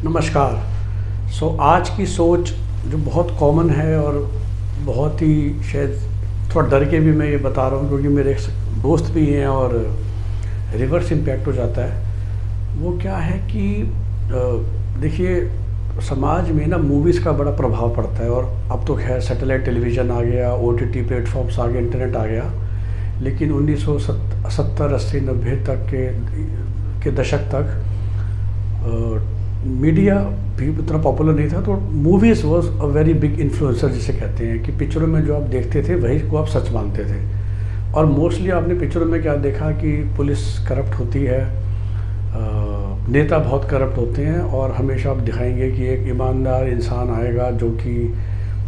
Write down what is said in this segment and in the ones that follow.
नमस्कार। आज की सोच जो बहुत कॉमन है और बहुत ही शायद थोड़ा डर के भी मैं ये बता रहा हूँ, क्योंकि मेरे एक दोस्त भी हैं और रिवर्स इम्पैक्ट हो जाता है। वो क्या है कि देखिए, समाज में ना मूवीज़ का बड़ा प्रभाव पड़ता है। और अब तो खैर सैटेलाइट टेलीविज़न आ गया, ओटीटी प्लेटफॉर्म्स आ गए, इंटरनेट आ गया। लेकिन 1970 80 90 तक के दशक तक मीडिया भी उतना पॉपुलर नहीं था। तो movies was a very big influencer, जिसे कहते हैं कि पिक्चरों में जो आप देखते थे वही को आप सच मानते थे। और मोस्टली आपने पिक्चरों में क्या देखा कि पुलिस करप्ट होती है, नेता बहुत करप्ट होते हैं, और हमेशा आप दिखाएंगे कि एक ईमानदार इंसान आएगा जो कि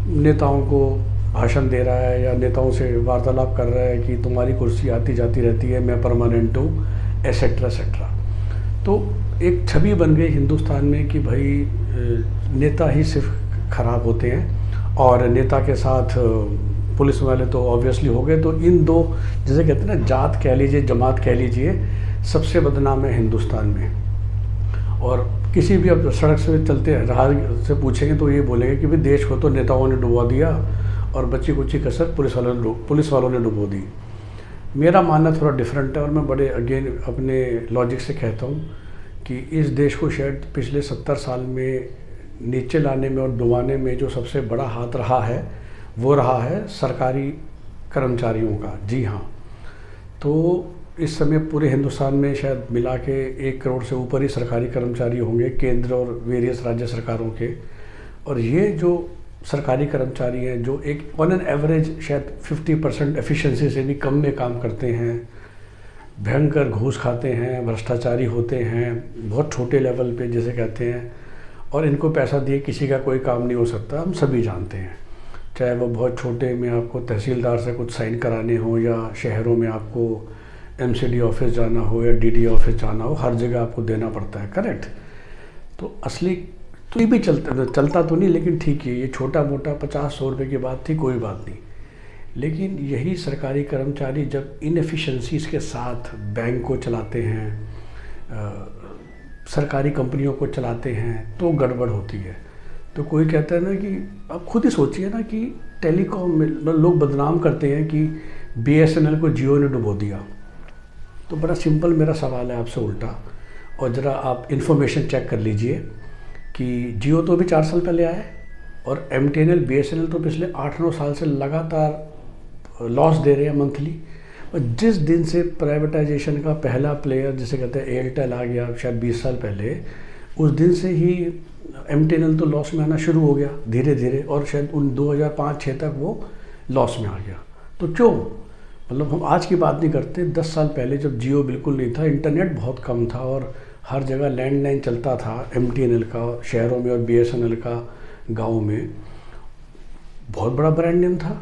नेताओं को भाषण दे रहा है या नेताओं से वार्तालाप कर रहा है कि तुम्हारी कुर्सी आती जाती रहती है, मैं परमानेंट हूँ, एसेट्रा एसेट्रा। तो एक छवि बन गई हिंदुस्तान में कि भाई नेता ही सिर्फ खराब होते हैं, और नेता के साथ पुलिस वाले तो ऑब्वियसली हो गए। तो इन दो, जैसे कहते हैं ना, जात कह लीजिए, जमात कह लीजिए, सबसे बदनाम है हिंदुस्तान में। और किसी भी अब सड़क से चलते राह से पूछेंगे तो ये बोलेंगे कि भाई देश को तो नेताओं ने डुबा दिया और बच्ची कुची कसर पुलिस वालों ने डुबो दी। मेरा मानना थोड़ा डिफरेंट है, और मैं बड़े अगेन अपने लॉजिक से कहता हूँ कि इस देश को शायद पिछले 70 साल में नीचे लाने में और डुबाने में जो सबसे बड़ा हाथ रहा है वो रहा है सरकारी कर्मचारियों का। जी हाँ। तो इस समय पूरे हिंदुस्तान में शायद मिला के 1 करोड़ से ऊपर ही सरकारी कर्मचारी होंगे, केंद्र और वेरियस राज्य सरकारों के। और ये जो सरकारी कर्मचारी हैं जो एक ऑन एन एवरेज शायद 50% एफिशिएंसी से भी कम में काम करते हैं, भयंकर घूस खाते हैं, भ्रष्टाचारी होते हैं, बहुत छोटे लेवल पे जैसे कहते हैं, और इनको पैसा दिए किसी का कोई काम नहीं हो सकता, हम सभी जानते हैं। चाहे वो बहुत छोटे में आपको तहसीलदार से कुछ साइन कराने हो, या शहरों में आपको एमसीडी ऑफिस जाना हो या डीडी ऑफिस जाना हो, हर जगह आपको देना पड़ता है। करेक्ट। तो असली तो ये भी चलता तो नहीं, लेकिन ठीक है, ये छोटा मोटा 50-100 रुपये की बात थी, कोई बात नहीं। लेकिन यही सरकारी कर्मचारी जब इनएफिशिएंसीज़ के साथ बैंक को चलाते हैं, सरकारी कंपनियों को चलाते हैं, तो गड़बड़ होती है। तो कोई कहता है ना कि आप खुद ही सोचिए ना कि टेलीकॉम में लोग बदनाम करते हैं कि बीएसएनएल को जियो ने डुबो दिया। तो बड़ा सिंपल मेरा सवाल है आपसे उल्टा, और ज़रा आप इन्फॉर्मेशन चेक कर लीजिए कि जियो तो अभी 4 साल पहले आया है, और एमटीएनएल बीएसएनएल तो पिछले 8-9 साल से लगातार लॉस दे रहे हैं मंथली। और जिस दिन से प्राइवेटाइजेशन का पहला प्लेयर जिसे कहते हैं एयरटेल आ गया, शायद 20 साल पहले, उस दिन से ही एमटीएनएल तो लॉस में आना शुरू हो गया धीरे धीरे, और शायद उन 2005-6 तक वो लॉस में आ गया। तो क्यों? मतलब हम आज की बात नहीं करते, 10 साल पहले जब जियो बिल्कुल नहीं था, इंटरनेट बहुत कम था और हर जगह लैंडलाइन चलता था एमटीएनएल का शहरों में और बीएसएनएल का गाँव में, बहुत बड़ा ब्रांड नेम था।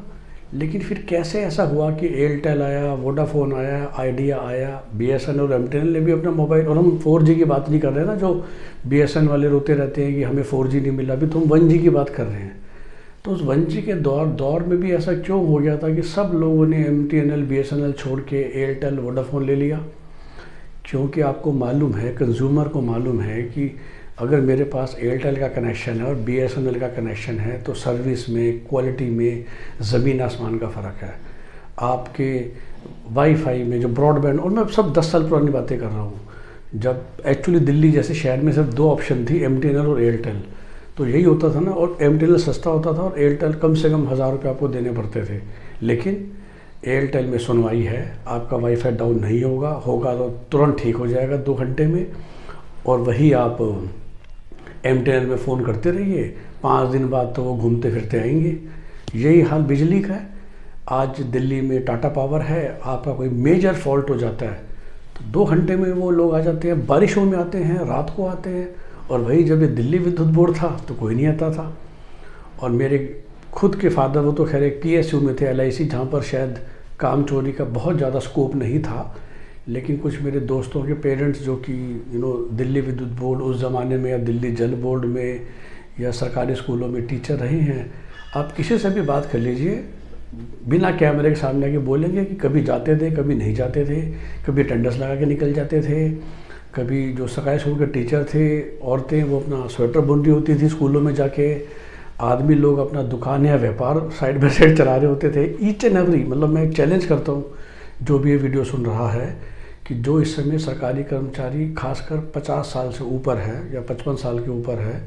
लेकिन फिर कैसे ऐसा हुआ कि एयरटेल आया, वोडाफोन आया, आइडिया आया, बीएसएनएल और एमटीएनएल ने भी अपना मोबाइल, और हम 4G की बात नहीं कर रहे हैं ना, जो बीएसएनएल वाले रोते रहते हैं कि हमें 4G नहीं मिला, अभी तो हम 1G की बात कर रहे हैं। तो उस 1G के दौर में भी ऐसा क्यों हो गया था कि सब लोगों ने एमटीएनएल बीएसएनएल छोड़ के एयरटेल वोडाफोन ले लिया? क्योंकि आपको मालूम है, कंज्यूमर को मालूम है कि अगर मेरे पास एयरटेल का कनेक्शन है और बीएसएनएल का कनेक्शन है तो सर्विस में, क्वालिटी में ज़मीन आसमान का फ़र्क है। आपके वाईफाई में जो ब्रॉडबैंड, और मैं सब 10 साल पुरानी बातें कर रहा हूँ, जब एक्चुअली दिल्ली जैसे शहर में सिर्फ 2 ऑप्शन थी, एमटीएनएल और एयरटेल। तो यही होता था ना, और एमटीएनएल सस्ता होता था और एयरटेल कम से कम 1000 रुपये आपको देने पड़ते थे। लेकिन एयरटेल में सुनवाई है, आपका वाईफाई डाउन नहीं होगा तो तुरंत ठीक हो जाएगा 2 घंटे में। और वही आप एमटीएनएल में फ़ोन करते रहिए, 5 दिन बाद तो वो घूमते फिरते आएंगे। यही हाल बिजली का है। आज दिल्ली में टाटा पावर है, आपका कोई मेजर फॉल्ट हो जाता है तो 2 घंटे में वो लोग आ जाते हैं। बारिशों में आते हैं, रात को आते हैं। और वही जब ये दिल्ली विद्युत बोर्ड था तो कोई नहीं आता था। और मेरे खुद के फादर, वो तो खैर एक पीएसयू में थे, एलआईसी, जहाँ पर शायद काम चोरी का बहुत ज़्यादा स्कोप नहीं था। लेकिन कुछ मेरे दोस्तों के पेरेंट्स जो कि दिल्ली विद्युत बोर्ड उस ज़माने में, या दिल्ली जल बोर्ड में, या सरकारी स्कूलों में टीचर रहे हैं, आप किसी से भी बात कर लीजिए, बिना कैमरे के सामने आके बोलेंगे कि कभी जाते थे, कभी नहीं जाते थे, कभी अटेंडेंस लगा के निकल जाते थे, कभी जो सरकारी स्कूल के टीचर थे, औरतें वो अपना स्वेटर बुन रही होती थी स्कूलों में जाके, आदमी लोग अपना दुकान या व्यापार साइड बाय साइड चला रहे होते थे। ईच एंड एवरी, मतलब मैं एक चैलेंज करता हूँ जो भी ये वीडियो सुन रहा है कि जो इस समय सरकारी कर्मचारी खासकर 50 साल से ऊपर है या 55 साल के ऊपर है,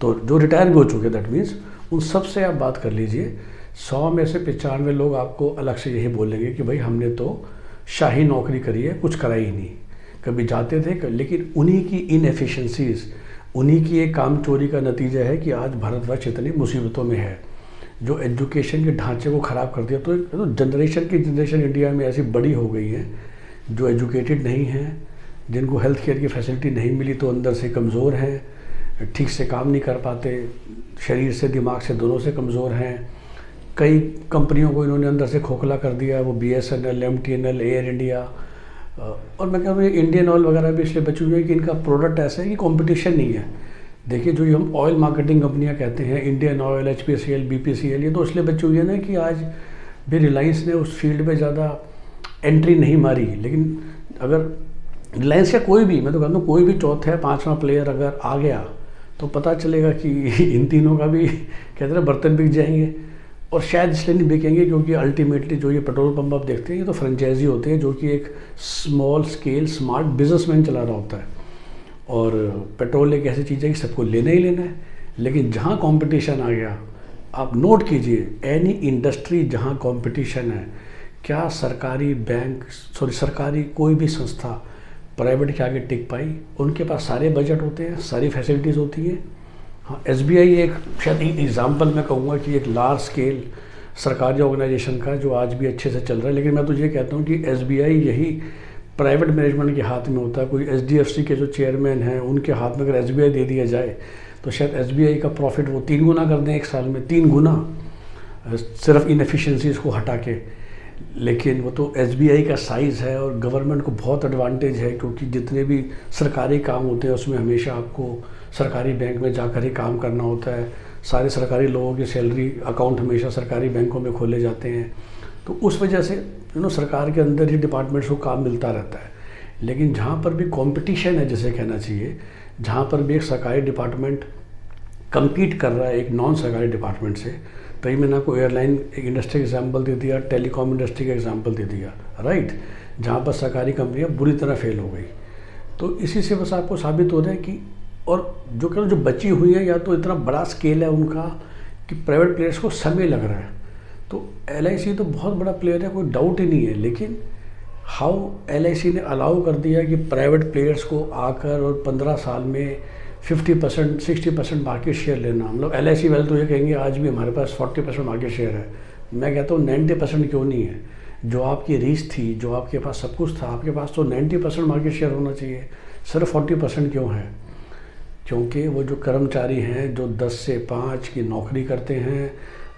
तो जो रिटायर भी हो चुके, दैट मीन्स उन सब से आप बात कर लीजिए। 100 में से 95 लोग आपको अलग से यही बोलेंगे कि भाई हमने तो शाही नौकरी करी है, कुछ करा ही नहीं। कभी जाते थे, लेकिन उन्हीं की इनएफिशिएंसीज, उन्हीं की एक काम चोरी का नतीजा है कि आज भारतवर्ष इतनी मुसीबतों में है, जो एजुकेशन के ढांचे को ख़राब कर दिया। तो जनरेशन इंडिया में ऐसी बड़ी हो गई है जो एजुकेटेड नहीं हैं, जिनको हेल्थ केयर की फैसिलिटी नहीं मिली तो अंदर से कमज़ोर हैं, ठीक से काम नहीं कर पाते, शरीर से दिमाग से दोनों से कमज़ोर हैं। कई कंपनियों को इन्होंने अंदर से खोखला कर दिया, वो BSNL, MTNL, एयर इंडिया, और मैं कह रहा हूँ इंडियन ऑयल वगैरह भी इसलिए बचे हुए हैं कि इनका प्रोडक्ट ऐसा है कि कंपटीशन नहीं है। देखिए जो ये हम ऑयल मार्केटिंग कंपनियां कहते हैं, इंडियन ऑयल, HPCL, BPCL, ये तो इसलिए बचे हुए हैं ना कि आज भी रिलायंस ने उस फील्ड में ज़्यादा एंट्री नहीं मारी। लेकिन अगर रिलायंस का कोई भी, मैं तो कहता हूँ कोई भी चौथा 5वां प्लेयर अगर आ गया तो पता चलेगा कि इन तीनों का भी कहते हैं बर्तन बिक जाएंगे। और शायद इसलिए नहीं बिकेंगे क्योंकि अल्टीमेटली जो ये पेट्रोल पंप आप देखते हैं ये तो फ्रेंचाइजी होते हैं, जो कि एक स्मॉल स्केल स्मार्ट बिजनेसमैन चला रहा होता है। और पेट्रोल एक ऐसी चीज़ है कि सबको लेना ही लेना है। लेकिन जहाँ कंपटीशन आ गया, आप नोट कीजिए, एनी इंडस्ट्री जहाँ कंपटीशन है, क्या सरकारी बैंक, सरकारी कोई भी संस्था प्राइवेट के आगे टिक पाई? उनके पास सारे बजट होते हैं, सारी फैसिलिटीज़ होती हैं। हाँ, SBI एक शायद एग्जाम्पल मैं कहूँगा कि एक लार्ज स्केल सरकारी ऑर्गेनाइजेशन का जो आज भी अच्छे से चल रहा है। लेकिन मैं तो ये कहता हूँ कि SBI यही प्राइवेट मैनेजमेंट के हाथ में होता है। कोई HDFC के जो चेयरमैन हैं उनके हाथ में अगर SBI दे दिया जाए तो शायद SBI का प्रॉफिट वो 3 गुना कर दें एक साल में, 3 गुना, सिर्फ इनएफिशिएंसीज़ को हटा के। लेकिन वो तो SBI का साइज़ है और गवर्नमेंट को बहुत एडवांटेज है, क्योंकि जितने भी सरकारी काम होते हैं उसमें हमेशा आपको सरकारी बैंक में जाकर ही काम करना होता है। सारे सरकारी लोगों की सैलरी अकाउंट हमेशा सरकारी बैंकों में खोले जाते हैं। तो उस वजह से सरकार के अंदर ही डिपार्टमेंट्स को काम मिलता रहता है। लेकिन जहाँ पर भी कंपटीशन है, जैसे कहना चाहिए, जहाँ पर भी एक सरकारी डिपार्टमेंट कम्पीट कर रहा है एक नॉन सरकारी डिपार्टमेंट से, कहीं मैंने आपको एयरलाइन इंडस्ट्री का एग्जाम्पल दे दिया, टेलीकॉम इंडस्ट्री का एग्जाम्पल दे दिया, राइट, जहाँ पर सरकारी कंपनियाँ बुरी तरह फेल हो गई। तो इसी से बस आपको साबित हो रहा है कि, और जो बची हुई है, या तो इतना बड़ा स्केल है उनका कि प्राइवेट प्लेयर्स को समय लग रहा है। तो LIC तो बहुत बड़ा प्लेयर है, कोई डाउट ही नहीं है। लेकिन हाउ LIC ने अलाउ कर दिया कि प्राइवेट प्लेयर्स को आकर और 15 साल में 50% 60% मार्केट शेयर लेना। मतलब LIC वाले तो ये कहेंगे आज भी हमारे पास 40% मार्केट शेयर है। मैं कहता हूँ 90% क्यों नहीं है? जो आपकी रीच थी, जो आपके पास सब कुछ था, आपके पास तो 90% मार्केट शेयर होना चाहिए, सिर्फ 40% क्यों है? क्योंकि वो जो कर्मचारी हैं जो 10 से 5 की नौकरी करते हैं,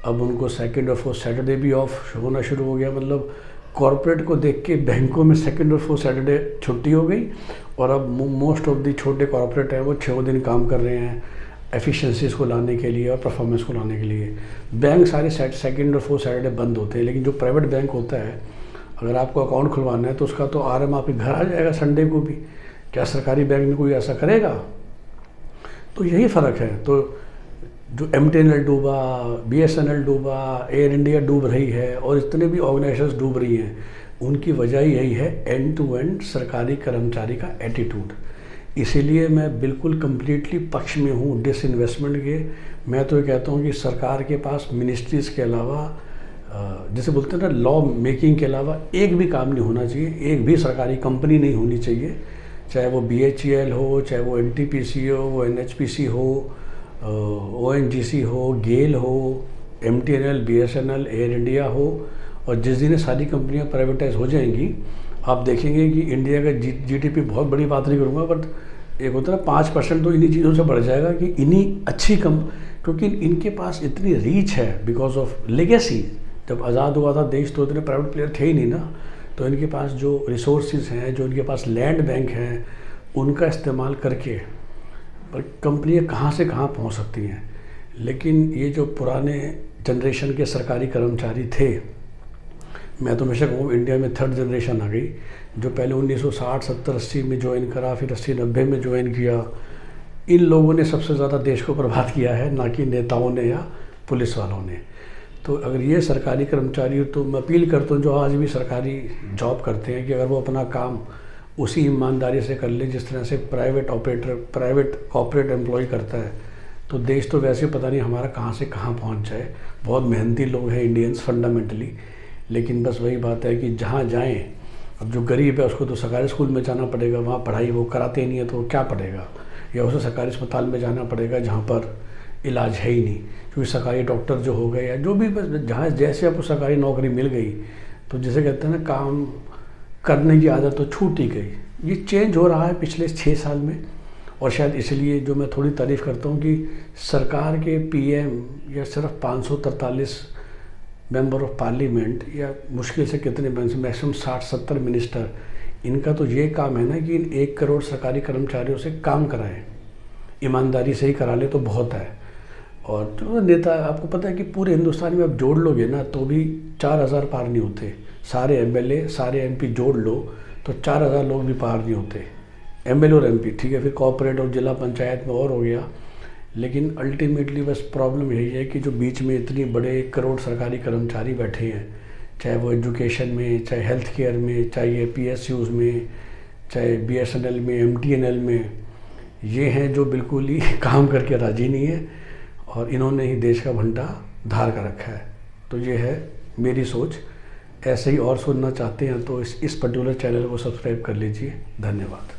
अब उनको सेकंड और फोर्थ सैटरडे भी ऑफ होना शुरू हो गया। मतलब कॉरपोरेट को देख के बैंकों में सेकंड और फोर्थ सैटरडे छुट्टी हो गई, और अब मोस्ट ऑफ दी छोटे कॉरपोरेट हैं वो 6 दिन काम कर रहे हैं एफिशिएंसीज़ को लाने के लिए और परफॉर्मेंस को लाने के लिए। बैंक सारे सेकंड और फोर्थ सैटरडे बंद होते हैं। लेकिन जो प्राइवेट बैंक होता है, अगर आपको अकाउंट खुलवाना है तो उसका तो RM आपके घर आ जाएगा संडे को भी। क्या सरकारी बैंक में कोई ऐसा करेगा? तो यही फ़र्क है। तो जो MTNL डूबा, BSNL डूबा, एयर इंडिया डूब रही है, और इतने भी ऑर्गेनाइजेशंस डूब रही हैं, उनकी वजह यही है एंड टू एंड सरकारी कर्मचारी का एटीट्यूड। इसीलिए मैं बिल्कुल कम्प्लीटली पक्ष में हूँ डिसइन्वेस्टमेंट के। मैं तो ये कहता हूँ कि सरकार के पास मिनिस्ट्रीज़ के अलावा, जैसे बोलते हैं ना, लॉ मेकिंग के अलावा एक भी काम नहीं होना चाहिए, एक भी सरकारी कंपनी नहीं होनी चाहिए, चाहे वो BHEL हो, चाहे वो NTPC हो, वो NHPC हो, ONGC हो, गेल हो, MTNL, BSNL, एयर इंडिया हो। और जिस दिन सारी कंपनियां प्राइवेटाइज हो जाएंगी, आप देखेंगे कि इंडिया का GDP, बहुत बड़ी बात नहीं करूँगा, बट एक होता है 5% तो इन्हीं चीज़ों से बढ़ जाएगा कि इन्हीं अच्छी क्योंकि इनके पास इतनी रीच है बिकॉज ऑफ लेगेसी। जब आज़ाद हुआ था देश तो इतने प्राइवेट प्लेयर थे ही नहीं ना, तो इनके पास जो रिसोर्सेज हैं, जो इनके पास लैंड बैंक हैं, उनका इस्तेमाल करके पर कंपनियां कहाँ से कहाँ पहुँच सकती हैं। लेकिन ये जो पुराने जनरेशन के सरकारी कर्मचारी थे, मैं तो हमेशा कहूँ इंडिया में थर्ड जनरेशन आ गई, जो पहले 1960, 70, 80 में ज्वाइन करा, फिर 80, 90 में ज्वाइन किया। इन लोगों ने सबसे ज़्यादा देश को बर्बाद किया है, ना कि नेताओं ने या पुलिस वालों ने। तो अगर ये सरकारी कर्मचारी हो, तो मैं अपील करता हूँ जो आज भी सरकारी जॉब करते हैं कि अगर वो अपना काम उसी ईमानदारी से कर ले जिस तरह से private operator, private corporate employ करता है, तो देश तो वैसे पता नहीं हमारा कहाँ से कहाँ पहुँच जाए। बहुत मेहनती लोग हैं इंडियंस फंडामेंटली, लेकिन बस वही बात है कि जहाँ जाएँ, अब जो गरीब है उसको तो सरकारी स्कूल में जाना पड़ेगा, वहाँ पढ़ाई वो कराते नहीं है तो क्या पढ़ेगा, या उसे सरकारी अस्पताल में जाना पड़ेगा जहाँ पर इलाज है ही नहीं, क्योंकि सरकारी डॉक्टर जो हो गए या जो भी, बस जहाँ जैसे आपको सरकारी नौकरी मिल गई तो जैसे कहते हैं ना, काम करने की आदत तो छूट ही गई। ये चेंज हो रहा है पिछले 6 साल में, और शायद इसलिए जो मैं थोड़ी तारीफ़ करता हूँ कि सरकार के पीएम या सिर्फ 543 मेंबर ऑफ पार्लियामेंट या मुश्किल से कितने मैक्सिमम 60-70 मिनिस्टर, इनका तो ये काम है ना कि 1 करोड़ सरकारी कर्मचारियों से काम कराएं, ईमानदारी से ही करा ले तो बहुत है। और जो नेता, आपको पता है कि पूरे हिंदुस्तान में आप जोड़ लोगे ना तो भी 4000 पार नहीं होते। सारे एमएलए, सारे एमपी जोड़ लो तो 4000 लोग भी पार नहीं होते, एमएलए और एमपी, ठीक है, फिर कॉर्पोरेट और जिला पंचायत में और हो गया। लेकिन अल्टीमेटली बस प्रॉब्लम यही है कि जो बीच में इतनी बड़े 1 करोड़ सरकारी कर्मचारी बैठे हैं, चाहे वो एजुकेशन में, चाहे हेल्थ केयर में, चाहे ये पीएसयूज़ में, चाहे बीएसएनएल में, एमटीएनएल में, ये हैं जो बिल्कुल ही काम करके राजी नहीं है, और इन्होंने ही देश का भंटा धार कर रखा है। तो ये है मेरी सोच। ऐसे ही और सुनना चाहते हैं तो इस पर्टिकुलर चैनल को सब्सक्राइब कर लीजिए। धन्यवाद।